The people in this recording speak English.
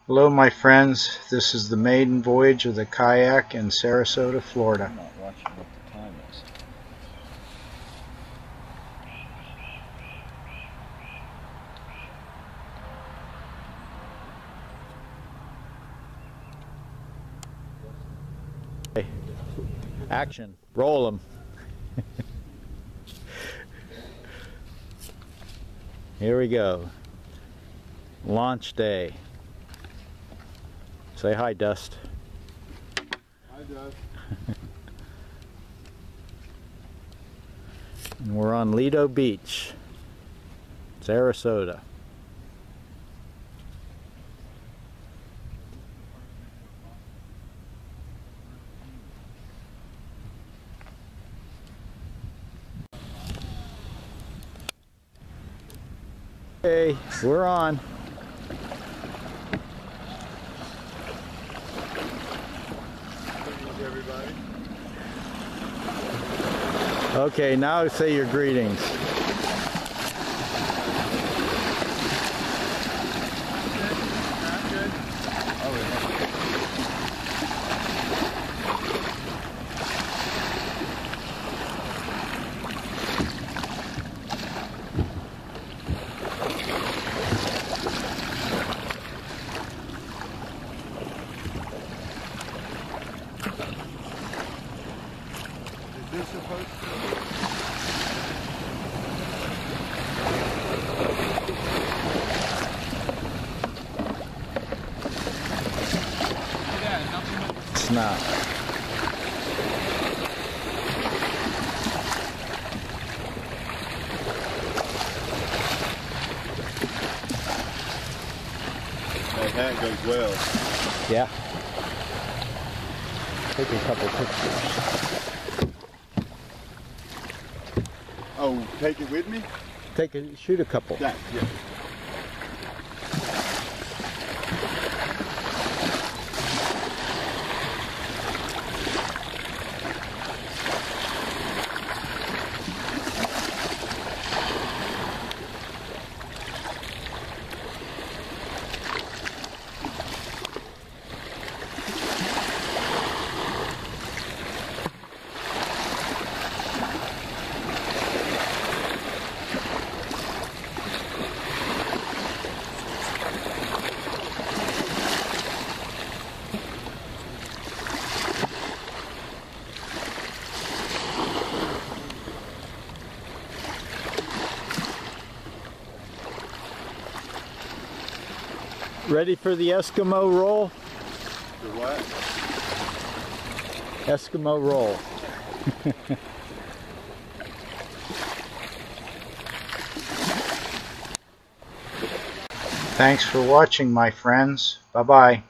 Hello my friends, this is the maiden voyage of the Kayak in Sarasota, Florida. I'm not watching what the time is. Okay. Action. Roll them. Here we go. Launch day. Say hi, Dust. Hi, Dust. And we're on Lido Beach, Sarasota. Okay, we're on. Everybody. Okay, now say your greetings. Is this supposed to? It's not. That hat goes well. Yeah. Take a couple pictures. Oh, take it with me? Shoot a couple. Yeah. Ready for the Eskimo roll? The what? Eskimo roll. Thanks for watching my friends. Bye-bye.